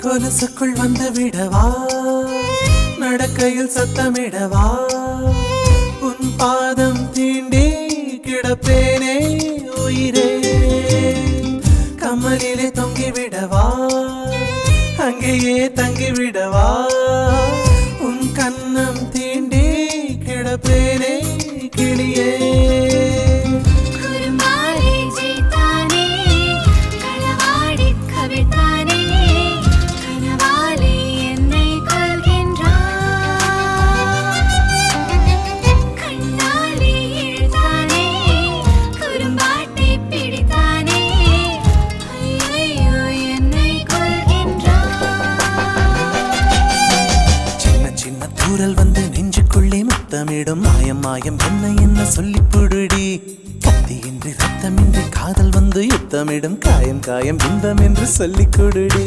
கொலுசுக்குள் வந்து விடவா, நடக்கையில் சத்தமிடவா, உன் பாதம் தீண்டி கிடப்பேனே உயிரே. கமலிலே தொங்கிவிடவா, அங்கேயே தங்கிவிடவா, உன் கண்ணம் தீண்டி கிடப்பேனே கிளியே. தூரல் வந்து நெஞ்சுக்குள்ளே முத்தமிடும் மாயம் மாயம் என்ன என்ன சொல்லி புடுடி. கத்தியின்றி ரத்தமின்றி காதல் வந்து யுத்தமிடும் காயம் காயம் இன்பம் என்று சொல்லிக் கொடுடி.